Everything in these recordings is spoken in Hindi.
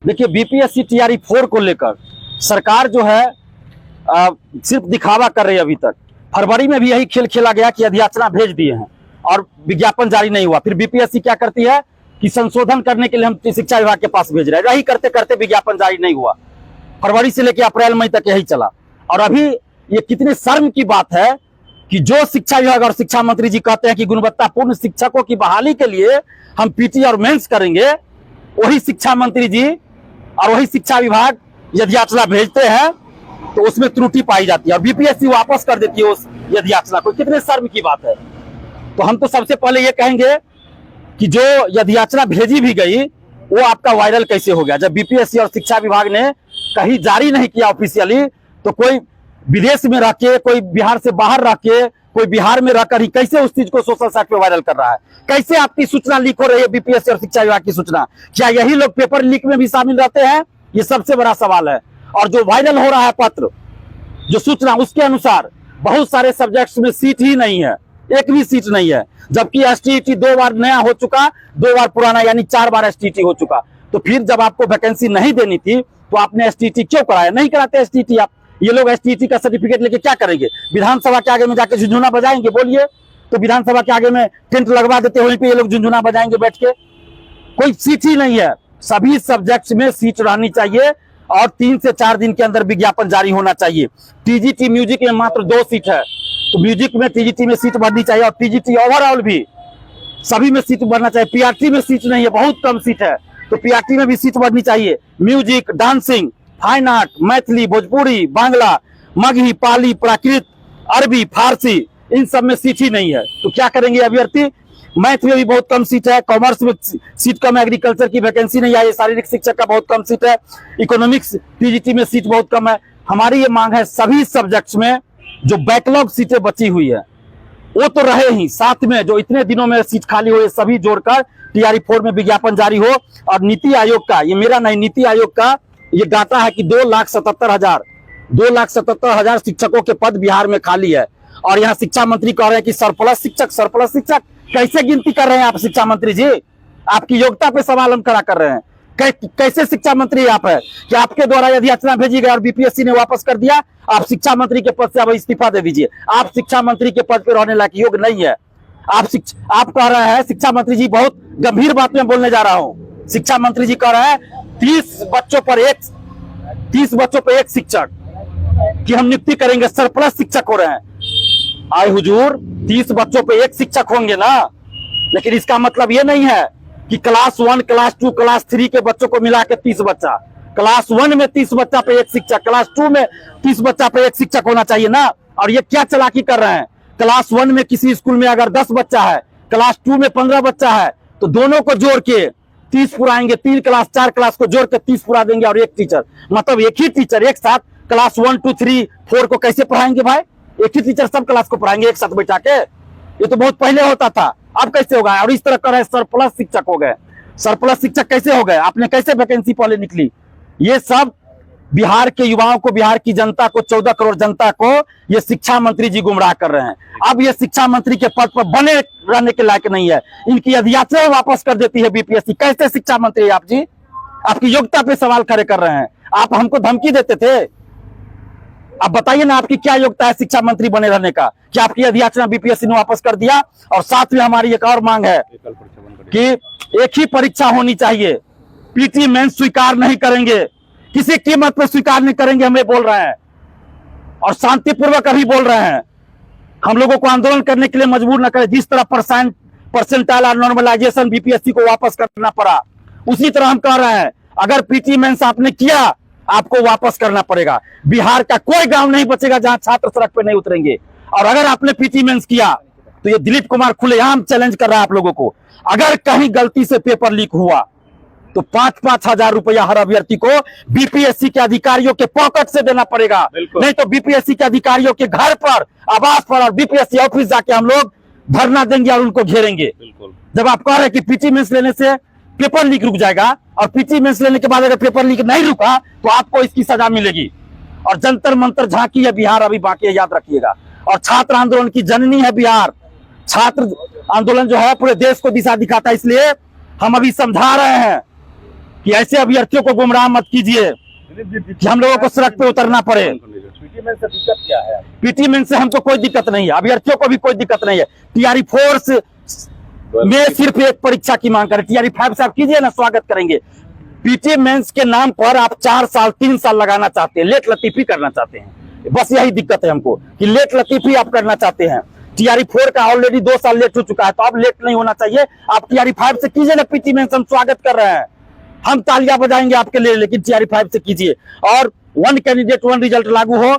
देखिए बीपीएससी टीआरई 4 को लेकर सरकार जो है सिर्फ दिखावा कर रही है। अभी तक फरवरी में भी यही खेल खेला गया कि अधियाचना भेज दिए हैं और विज्ञापन जारी नहीं हुआ। फिर बीपीएससी क्या करती है कि संशोधन करने के लिए हम शिक्षा विभाग के पास भेज रहे हैं। यही करते करते विज्ञापन जारी नहीं हुआ। फरवरी से लेकर अप्रैल मई तक यही चला। और अभी ये कितने शर्म की बात है कि जो शिक्षा विभाग और शिक्षा मंत्री जी कहते हैं कि गुणवत्तापूर्ण शिक्षकों की बहाली के लिए हम पीटी और मेंस करेंगे, वही शिक्षा मंत्री जी और वही शिक्षा विभाग यदि याचना भेजते हैं तो उसमें त्रुटि पाई जाती है और बीपीएससी वापस कर देती है उस यदि याचना को। कितने शर्म की बात है। तो हम तो सबसे पहले ये कहेंगे कि जो यदि याचना भेजी भी गई वो आपका वायरल कैसे हो गया। जब बीपीएससी और शिक्षा विभाग ने कहीं जारी नहीं किया ऑफिशियली, तो कोई विदेश में रह के, कोई बिहार से बाहर रह के, कोई बिहार में रहकर ही कैसे उस चीज को सोशल साइट पे वायरल कर रहा है। कैसे आपकी सूचना लीक हो रही है बीपीएससी और शिक्षा विभाग की सूचना। क्या यही लोग पेपर लीक में भी शामिल रहते हैं? ये सबसे बड़ा सवाल है। और जो वायरल हो रहा है पत्र, जो सूचना, उसके अनुसार बहुत सारे सब्जेक्ट्स में सीट ही नहीं है, एक भी सीट नहीं है। जबकि एसटीईटी 2 बार नया हो चुका, 2 बार पुराना, यानी 4 बार एसटीईटी हो चुका। तो फिर जब आपको वैकेंसी नहीं देनी थी तो आपने एसटीईटी क्यों कराया? नहीं कराते एसटीईटी आप। ये लोग एसटीईटी का सर्टिफिकेट लेके क्या करेंगे? विधानसभा के आगे में जाके झुंझुना बजाएंगे? बोलिए तो विधानसभा के आगे में टेंट लगवा देते, वहीं पे ये लोग झुंझुना बजाएंगे बैठ के। कोई सीट ही नहीं है। सभी सब्जेक्ट्स में सीट रहनी चाहिए और 3 से 4 दिन के अंदर विज्ञापन जारी होना चाहिए। टीजीटी म्यूजिक में मात्र 2 सीट है, तो म्यूजिक में टीजीटी में सीट बढ़नी चाहिए और टीजीटी ओवरऑल भी सभी में सीट बढ़ना चाहिए। पीआरटी में सीट नहीं है, बहुत कम सीट है, तो पीआरटी में भी सीट बढ़नी चाहिए। Music, dancing, fine art, Maithili, Bhojpuri, Bangla, Magahi, Pali, Prakrit, Arabi, Farsi, इन सब में सीट ही नहीं है। तो क्या करेंगे अभ्यर्थी? मैथ में भी बहुत कम सीट है, कॉमर्स में सीट कम है, एग्रीकल्चर की वैकेंसी नहीं आई, शारीरिक शिक्षक का बहुत कम सीट है, इकोनॉमिक्स टीजीटी में सीट बहुत कम है। हमारी ये मांग है सभी सब्जेक्ट्स में जो बैकलॉग सीटें बची हुई है वो तो रहे ही, साथ में जो इतने दिनों में सीट खाली हुई सभी जोड़कर टीआरई 4 में विज्ञापन जारी हो। और नीति आयोग का, ये मेरा नहीं, नीति आयोग का ये डाटा है कि 2,77,000 शिक्षकों के पद बिहार में खाली है। और यहाँ शिक्षा मंत्री कह रहे हैं कि सरप्लस शिक्षक कैसे गिनती कर रहे हैं आप शिक्षा मंत्री जी? आपकी योग्यता पे सवाल हम खड़ा कर रहे हैं। कैसे शिक्षा मंत्री आप है कि आपके द्वारा यदि याचना भेजी गई और बीपीएससी ने वापस कर दिया, आप शिक्षा मंत्री के पद से अब इस्तीफा दे दीजिए। आप शिक्षा मंत्री के पद पर रहने लायक योग्य नहीं है। आप कह रहे हैं, शिक्षा मंत्री जी, बहुत गंभीर बात में बोलने जा रहा हूं। शिक्षा मंत्री जी कह रहे हैं 30 बच्चों पर एक शिक्षक की हम नियुक्ति करेंगे, सरप्लस शिक्षक हो रहे हैं। आए हुजूर, 30 बच्चों पे एक शिक्षक होंगे ना, लेकिन इसका मतलब ये नहीं है कि क्लास 1, क्लास 2, क्लास 3 के बच्चों को मिला के 30 बच्चा। क्लास 1 में 30 बच्चा पे एक शिक्षक, क्लास 2 में 30 बच्चा पे एक शिक्षक होना चाहिए ना। और ये क्या चालाकी कर रहे हैं? क्लास 1 में किसी स्कूल में अगर 10 बच्चा है, क्लास 2 में 15 बच्चा है, तो दोनों को जोड़ के 30 पुराएंगे। 3 क्लास 4 क्लास को जोड़ के 30 पुरा देंगे और एक टीचर, मतलब एक ही टीचर एक साथ क्लास 1, 2, 3, 4 को कैसे पढ़ाएंगे भाई? एक ही टीचर सब क्लास को पढ़ाएंगे एक साथ बैठा के? ये तो बहुत पहले होता था, अब कैसे होगा? और इस तरह कर रहे सरप्लस शिक्षक हो गए। सरप्लस शिक्षक कैसे हो गए? आपने कैसे वैकेंसी पहले निकली? ये सब बिहार के युवाओं को, बिहार की जनता को, 14 करोड़ जनता को ये शिक्षा मंत्री जी गुमराह कर रहे हैं। अब ये शिक्षा मंत्री के पद पर बने रहने के लायक नहीं है। इनकी अधियाचना वापस कर देती है बीपीएससी। कैसे शिक्षा मंत्री आप जी? आपकी योग्यता पे सवाल खड़े कर रहे हैं। आप हमको धमकी देते थे, अब बताइए ना आपकी क्या योग्यता है शिक्षा मंत्री बने रहने का? क्या आपकी अधियाचना बीपीएससी ने वापस कर दिया? और साथ में हमारी एक और मांग है कि एक ही परीक्षा होनी चाहिए। पीटी मेंस स्वीकार नहीं करेंगे, किसी कीमत पर स्वीकार नहीं करेंगे, हमें बोल रहे हैं और शांतिपूर्वक अभी बोल रहे हैं। हम लोगों को आंदोलन करने के लिए मजबूर न करें। जिस तरह परसेंटाइल और नॉर्मलाइजेशन बीपीएससी को वापस करना पड़ा, उसी तरह हम कह रहे हैं अगर पीटी मेंस आपने किया, आपको वापस करना पड़ेगा। बिहार का कोई गांव नहीं बचेगा जहां छात्र सड़क पे नहीं उतरेंगे। और अगर आपने पीटी मेंस किया तो ये दिलीप कुमार खुलेआम चैलेंज कर रहा है आप लोगों को, अगर कहीं गलती से पेपर लीक हुआ तो 5-5 हजार रुपया हर अभ्यर्थी को बीपीएससी के अधिकारियों के पॉकेट से देना पड़ेगा। नहीं तो बीपीएससी के अधिकारियों के घर पर, आवास पर और बीपीएससी ऑफिस जाके हम लोग धरना देंगे और उनको घेरेंगे। जब आप कह रहे हैं कि पीटी मेंस लेने से पेपर लीक रुक जाएगा, और पीटी मेंस लेने के बाद अगर पेपर लीक नहीं रुका तो आपको इसकी सजा मिलेगी। और जंतर मंतर झांकी है बिहार अभी बाकी है, याद रखिएगा। और छात्र आंदोलन की जननी है बिहार। छात्र आंदोलन जो है पूरे देश को दिशा दिखाता है। इसलिए हम अभी समझा रहे हैं कि ऐसे अभ्यर्थियों को गुमराह मत कीजिए कि हम लोगों को सड़क पे उतरना पड़े। पीटी में से दिक्कत क्या है? पीटी मेन से हमको कोई दिक्कत नहीं है, अभ्यर्थियों को भी कोई दिक्कत नहीं है। टीआरई 4 में सिर्फ एक परीक्षा की मांग करें। टीआरई 5 से आप कीजिए ना, स्वागत करेंगे। पीटी मेंस के नाम पर आप 4 साल 3 साल लगाना चाहते हैं, लेट लतीफी करना चाहते हैं। बस यही दिक्कत है हमको कि लेट लतीफी आप करना चाहते हैं। टीआरई 4 का ऑलरेडी 2 साल लेट हो चुका है, तो अब लेट नहीं होना चाहिए। आप टीआरई 5 से कीजिए ना पीटी मेंस, हम स्वागत कर रहे हैं, हम तालियां बजाएंगे आपके लिए, लेकिन टीआरई 5 से कीजिए। और 1 कैंडिडेट 1 रिजल्ट लागू हो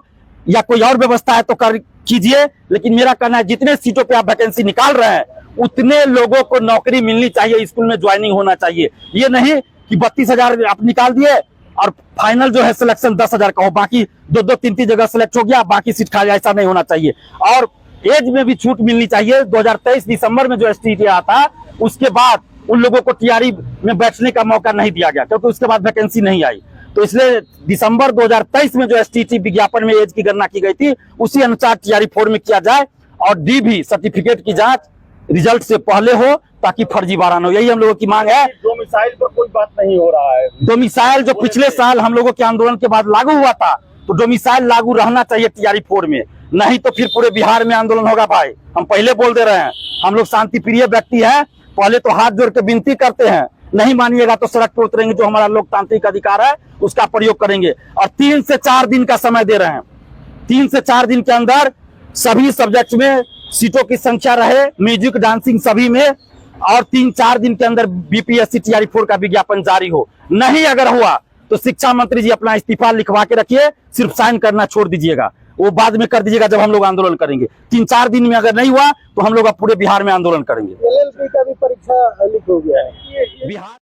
या कोई और व्यवस्था है तो कर कीजिए, लेकिन मेरा कहना है जितने सीटों पे आप वैकेंसी निकाल रहे हैं उतने लोगों को नौकरी मिलनी चाहिए, स्कूल में ज्वाइनिंग होना चाहिए। ये नहीं कि 32,000 आप निकाल दिए और फाइनल जो है सिलेक्शन 10,000 का हो, बाकी 2-2 3-3 जगह सिलेक्ट हो गया, बाकी सीट खाली, ऐसा नहीं होना चाहिए। और एज में भी छूट मिलनी चाहिए। 2023 दिसंबर में जो एसटीटी आया था उसके बाद उन लोगों को टीआरई में बैठने का मौका नहीं दिया गया, क्योंकि उसके बाद वैकेंसी नहीं आई। तो इसलिए दिसंबर 2023 में जो एसटीटी विज्ञापन में एज की गणना की गई थी उसी अनुसार टीआरई 4 में किया जाए, और डी भी सर्टिफिकेट की जांच रिजल्ट से पहले हो ताकि फर्जीवाड़ा न हो। यही हम लोगों की मांग है। डोमिसाइल पर कोई बात नहीं हो रहा है। डोमिसाइल जो पिछले साल हम लोगों के आंदोलन के बाद लागू हुआ था, तो डोमिसाइल लागू रहना चाहिए टीआरई 4 में, नहीं तो फिर पूरे बिहार में आंदोलन होगा। भाई हम पहले बोल दे रहे हैं, हम लोग शांति प्रिय व्यक्ति हैं, पहले तो हाथ जोड़ के विनती करते हैं, नहीं मानिएगा तो सड़क पर उतरेंगे, जो हमारा लोकतांत्रिक अधिकार है उसका प्रयोग करेंगे। और 3 से 4 दिन का समय दे रहे हैं, 3 से 4 दिन के अंदर सभी सब्जेक्ट में सीटों की संख्या रहे, म्यूजिक डांसिंग सभी में, और 3-4 दिन के अंदर बीपीएससी टीआरई 4 का विज्ञापन जारी हो। नहीं अगर हुआ तो शिक्षा मंत्री जी अपना इस्तीफा लिखवा के रखिए, सिर्फ साइन करना छोड़ दीजिएगा, वो बाद में कर दीजिएगा जब हम लोग आंदोलन करेंगे। 3-4 दिन में अगर नहीं हुआ तो हम लोग अब पूरे बिहार में आंदोलन करेंगे। एलएलबी का भी परीक्षा लीक हो गया है बिहार